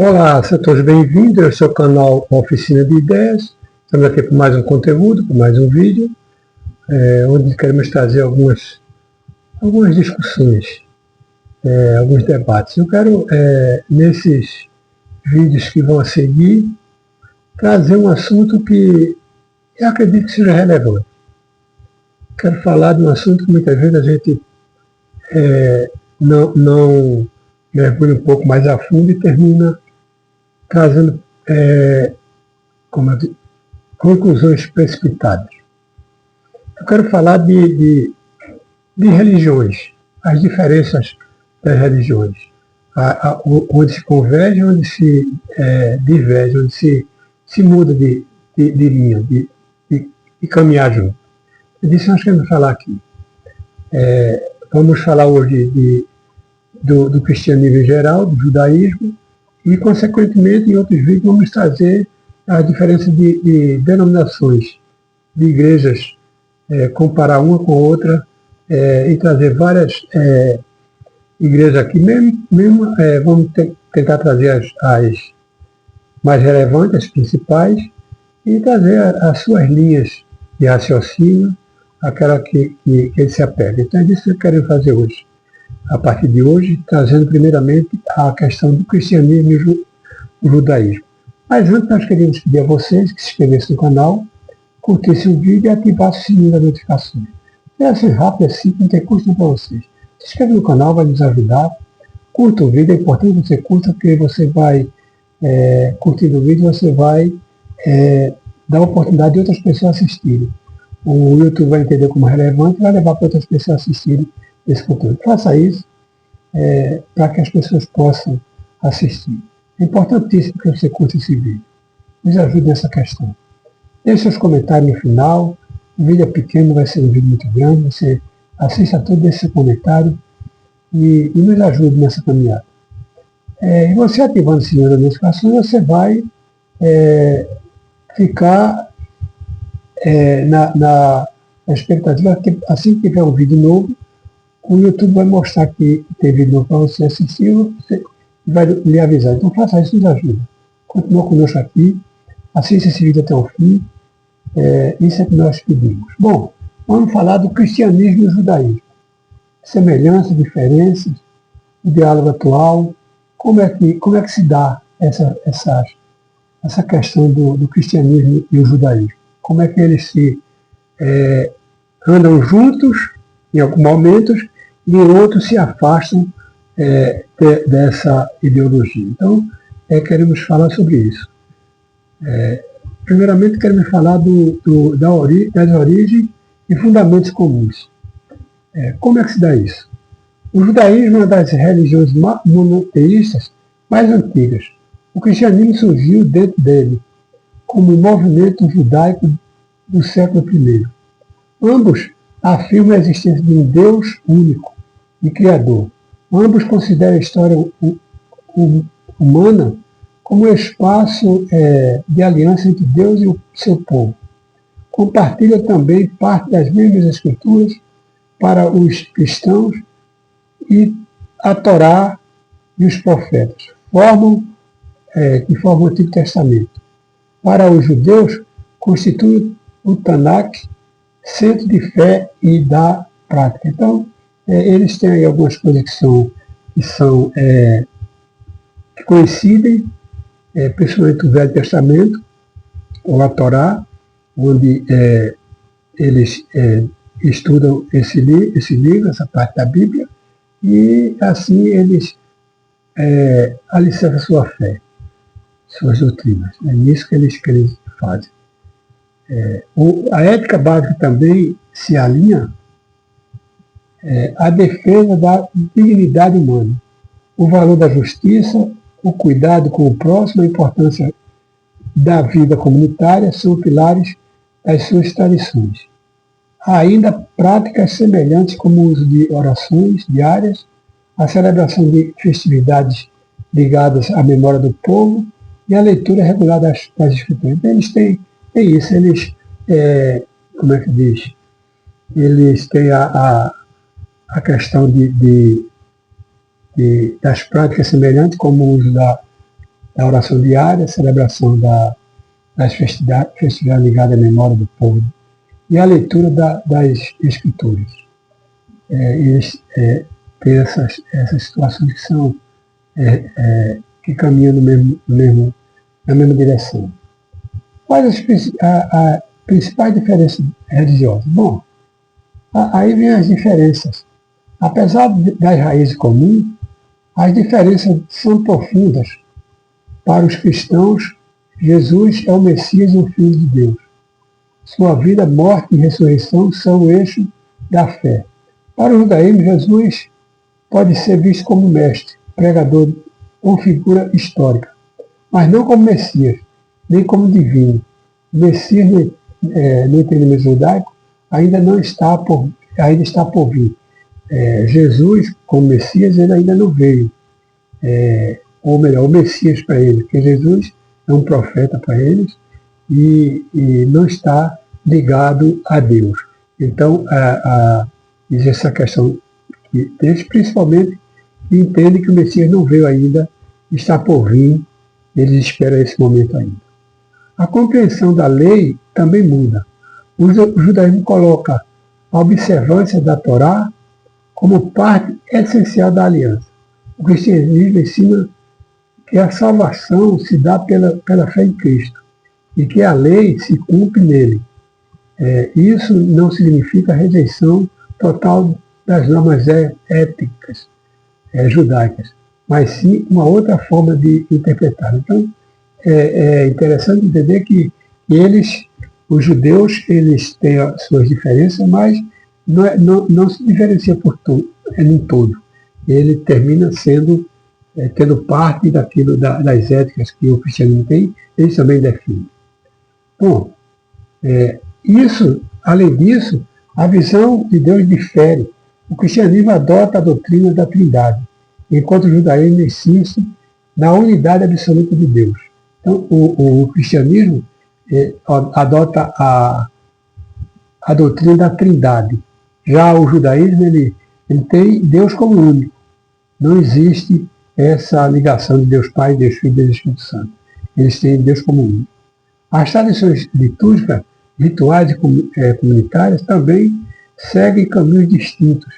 Olá, sejam todos bem-vindos ao seu canal Oficina de Ideias. Estamos aqui para mais um conteúdo, para mais um vídeo, onde queremos trazer algumas discussões, alguns debates. Eu quero, nesses vídeos que vão a seguir, trazer um assunto que eu acredito que seja relevante. Quero falar de um assunto que muitas vezes a gente não mergulha um pouco mais a fundo e termina trazendo conclusões precipitadas. Eu quero falar de religiões, as diferenças das religiões, onde se converge, onde se diverge, onde se muda de linha, de caminhar junto. É disso que nós queremos falar aqui. Vamos falar hoje do cristianismo em geral, do judaísmo, e, consequentemente, em outros vídeos, vamos trazer a diferença de denominações, de igrejas, comparar uma com a outra, e trazer várias igrejas aqui. Vamos tentar trazer as mais relevantes, as principais, e trazer as suas linhas de raciocínio, aquela que ele se apega. Então, é isso que eu quero fazer hoje. A partir de hoje, trazendo primeiramente a questão do cristianismo e o judaísmo. Mas antes, nós queríamos pedir a vocês que se inscrevessem no canal, curtissem o vídeo e ativassem o sininho das notificações. É assim rápido, assim, não tem custo para vocês. Se inscreve no canal, vai nos ajudar. Curta o vídeo, é importante que você curta, porque você vai, curtindo o vídeo, você vai dar a oportunidade de outras pessoas assistirem. O YouTube vai entender como relevante e vai levar para outras pessoas assistirem esse conteúdo. Faça isso para que as pessoas possam assistir. É importantíssimo que você curta esse vídeo. Nos ajude nessa questão. Deixe seus comentários no final. O vídeo é pequeno, não vai ser um vídeo muito grande. Você assista todo esse comentário e nos ajude nessa caminhada. E você ativando o sininho das notificações, você vai ficar na expectativa que assim que tiver um vídeo novo, o YouTube vai mostrar que tem vídeo novo para você assistir e vai lhe avisar. Então faça isso, nos ajuda. Continua conosco aqui, assista esse vídeo até o fim. Isso é que nós pedimos. Bom, vamos falar do cristianismo e o judaísmo. Semelhanças, diferenças, o diálogo atual, como é que se dá essa questão do cristianismo e o judaísmo. Como é que eles andam juntos em alguns momentos e em outros se afastam dessa ideologia. Então, queremos falar sobre isso. Primeiramente, queremos falar das origens e fundamentos comuns. Como é que se dá isso? O judaísmo é uma das religiões monoteístas mais antigas. O cristianismo surgiu dentro dele, como um movimento judaico do século I. Ambos afirmam a existência de um Deus único e Criador. Ambos consideram a história humana como um espaço de aliança entre Deus e o seu povo. Compartilham também parte das mesmas escrituras para os cristãos e a Torá e os profetas, que formam o Antigo Testamento. Para os judeus, constitui o Tanakh centro de fé e da prática. Então, eles têm aí algumas coisas que coincidem, principalmente o Velho Testamento, ou a Torá, onde eles estudam esse livro, essa parte da Bíblia, e assim eles alicerçam a sua fé, suas doutrinas. É nisso que eles fazem. A ética básica também se alinha à defesa da dignidade humana, o valor da justiça, o cuidado com o próximo, a importância da vida comunitária são pilares das suas tradições. Há ainda práticas semelhantes como o uso de orações diárias, a celebração de festividades ligadas à memória do povo e a leitura regular das escrituras. Então, eles têm isso, eles, como é que diz? Eles têm a questão das práticas semelhantes, como o uso da oração diária, celebração das festividades ligadas à memória do povo e a leitura das escrituras. Eles têm essas situações que são que caminham na mesma direção. Quais as principais diferenças religiosas? Bom, aí vem as diferenças. Apesar das raízes comuns, as diferenças são profundas. Para os cristãos, Jesus é o Messias e o Filho de Deus. Sua vida, morte e ressurreição são o eixo da fé. Para o judaísmo, Jesus pode ser visto como mestre, pregador ou figura histórica, mas não como Messias, nem como divino. O Messias, no entendimento judaico, ainda está por vir. Jesus, como Messias, ele ainda não veio. Ou melhor, o Messias para eles, porque Jesus é um profeta para eles e não está ligado a Deus. Então, existe essa questão que eles principalmente entendem que o Messias não veio ainda, está por vir, eles esperam esse momento ainda. A compreensão da lei também muda. O judaísmo coloca a observância da Torá como parte essencial da aliança. O cristianismo ensina que a salvação se dá pela fé em Cristo e que a lei se cumpre nele. Isso não significa rejeição total das normas éticas judaicas, mas sim uma outra forma de interpretar. Então, é interessante entender que os judeus, eles têm as suas diferenças, mas não se diferencia em todo. Ele termina tendo parte daquilo, das éticas que o cristianismo tem, eles também definem. Bom, além disso, a visão de Deus difere. O cristianismo adota a doutrina da Trindade, enquanto o judaísmo insiste na unidade absoluta de Deus. Então, o cristianismo adota a doutrina da Trindade. Já o judaísmo, ele tem Deus como único. Não existe essa ligação de Deus Pai, Deus Filho e Deus Espírito Santo. Eles têm Deus como único. As tradições litúrgicas, rituais e comunitárias também seguem caminhos distintos,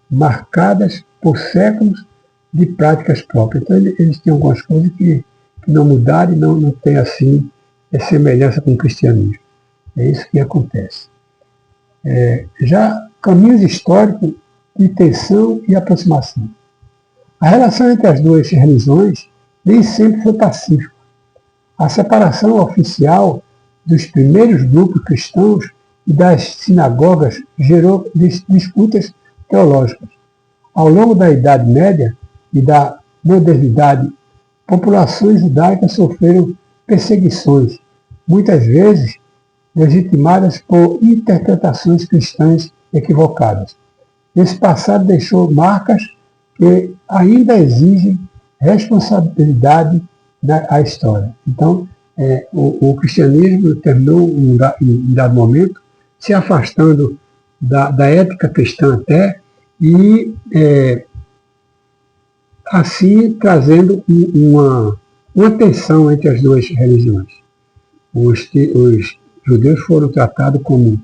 marcadas por séculos de práticas próprias. Então, eles têm algumas coisas que não mudaram e não têm, assim, semelhança com o cristianismo. É isso que acontece. Já caminhos históricos de tensão e aproximação. A relação entre as duas religiões nem sempre foi pacífica. A separação oficial dos primeiros grupos cristãos e das sinagogas gerou disputas teológicas. Ao longo da Idade Média e da modernidade, populações judaicas sofreram perseguições, muitas vezes legitimadas por interpretações cristãs equivocadas. Esse passado deixou marcas que ainda exigem responsabilidade à história. Então, o cristianismo terminou, em dado momento, se afastando da ética cristã até, e assim trazendo uma tensão entre as duas religiões. Os judeus foram tratados como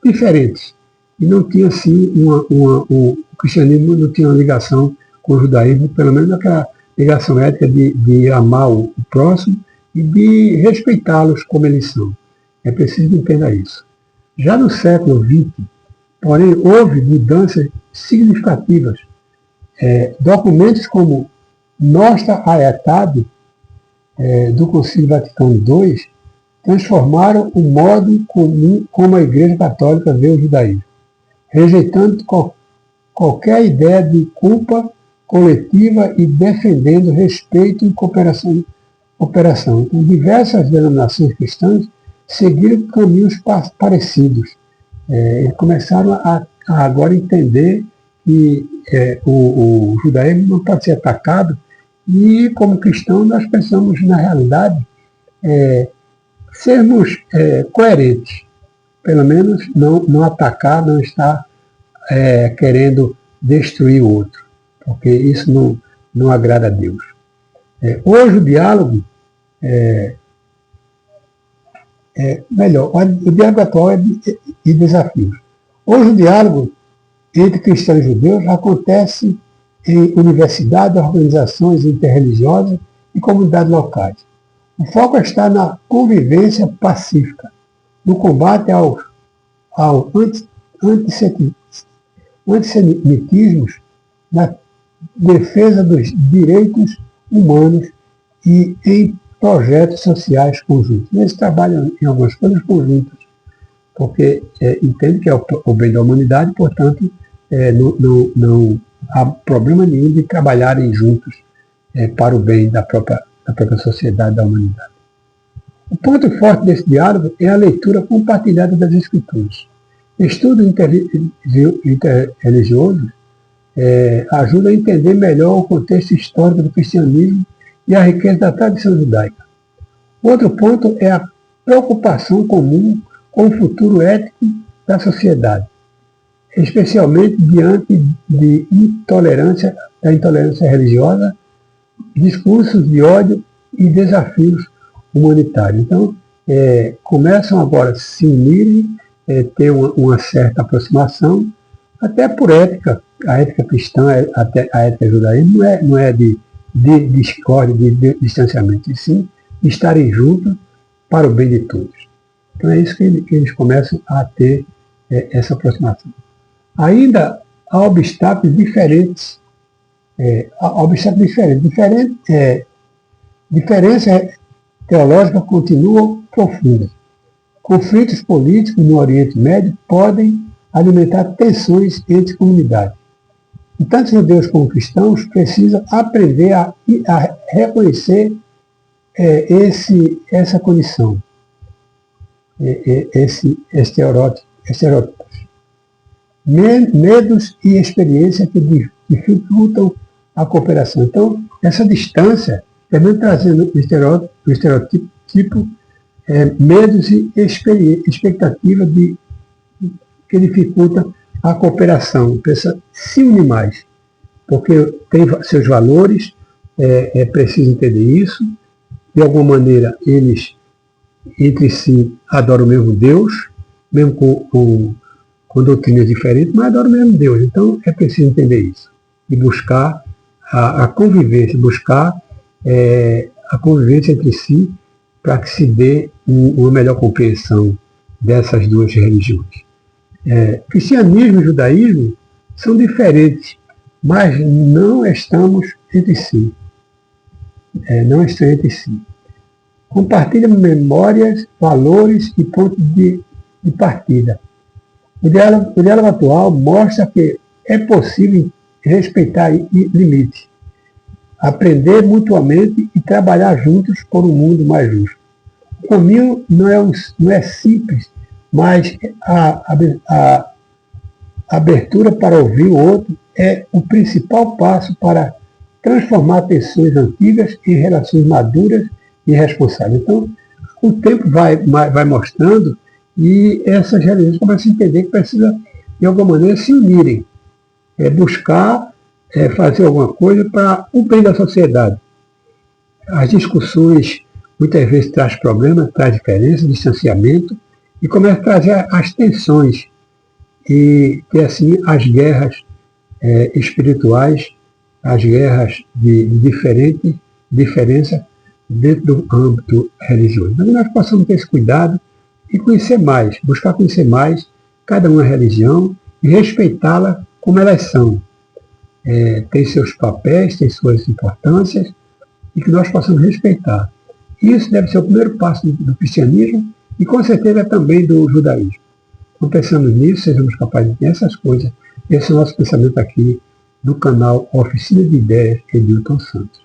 diferentes, e não tinha, assim, o cristianismo não tinha uma ligação com o judaísmo, pelo menos aquela ligação ética de amar o próximo e de respeitá-los como eles são. É preciso entender isso. Já no século XX, porém, houve mudanças significativas. Documentos como Nostra Aetate, do Concílio Vaticano II, transformaram o modo comum como a Igreja Católica vê o judaísmo, rejeitando qualquer ideia de culpa coletiva e defendendo respeito e cooperação. Então, diversas denominações cristãs seguiram caminhos parecidos. Eles começaram a agora entender que o judaísmo não pode ser atacado, e como cristãos nós pensamos, na realidade, sermos coerentes, pelo menos não atacar, não estar querendo destruir o outro, porque isso não agrada a Deus. Hoje o diálogo, o diálogo atual é de desafios. Hoje o diálogo entre cristãos e judeus acontece em universidades, organizações interreligiosas e comunidades locais. O foco está na convivência pacífica, no combate ao antissemitismos, na defesa dos direitos humanos e em projetos sociais conjuntos. Eles trabalham em algumas coisas conjuntas, porque entendem que é o bem da humanidade, portanto, não há problema nenhum de trabalharem juntos para o bem da própria sociedade, da humanidade. O ponto forte desse diálogo é a leitura compartilhada das Escrituras. Estudos interreligiosos ajudam a entender melhor o contexto histórico do cristianismo e a riqueza da tradição judaica. Outro ponto é a preocupação comum com o futuro ético da sociedade, especialmente diante da intolerância religiosa, discursos de ódio e desafios humanitários. Então, começam agora a se unirem, ter uma certa aproximação, até por ética. A ética cristã, até a ética judaísta, não é de discórdia, de distanciamento, e sim de estarem juntos para o bem de todos. Então é isso que eles começam a ter essa aproximação. Ainda há obstáculos diferentes. Diferenças teológicas continuam profundas. Conflitos políticos no Oriente Médio podem alimentar tensões entre comunidades. E tanto judeus como cristãos precisam aprender a reconhecer essa condição, estereótipos, medos e experiências que dificultam a cooperação. Então, essa distância, também trazendo o estereotipo, medos e expectativas que dificultam a cooperação. Precisa se unir mais, porque tem seus valores, é preciso entender isso. De alguma maneira, eles entre si adoram o mesmo Deus, mesmo com doutrinas diferentes, mas adoram o mesmo Deus. Então, é preciso entender isso e buscar a convivência, buscar a convivência entre si para que se dê uma melhor compreensão dessas duas religiões. Cristianismo e judaísmo são diferentes, mas não estamos entre si. Não estão entre si. Compartilham memórias, valores e pontos de partida. O diálogo atual mostra que é possível respeitar limites, aprender mutuamente e trabalhar juntos por um mundo mais justo. O caminho não é simples, mas a abertura para ouvir o outro é o principal passo para transformar tensões antigas em relações maduras e responsáveis. Então, o tempo vai mostrando e essas religiões começam a entender que precisa, de alguma maneira, se unirem, buscar fazer alguma coisa para o bem da sociedade. As discussões muitas vezes trazem problemas, trazem diferenças, distanciamento, e começa a trazer as tensões e assim as guerras espirituais, as guerras de diferença dentro do âmbito religioso. Mas nós possamos ter esse cuidado e conhecer mais, buscar conhecer mais cada uma religião e respeitá-la como elas são. Tem seus papéis, tem suas importâncias e que nós possamos respeitar. Isso deve ser o primeiro passo do cristianismo e com certeza também do judaísmo. Então, pensando nisso, sejamos capazes de ter essas coisas. Esse é o nosso pensamento aqui no canal Oficina de Ideias Edilton Santos.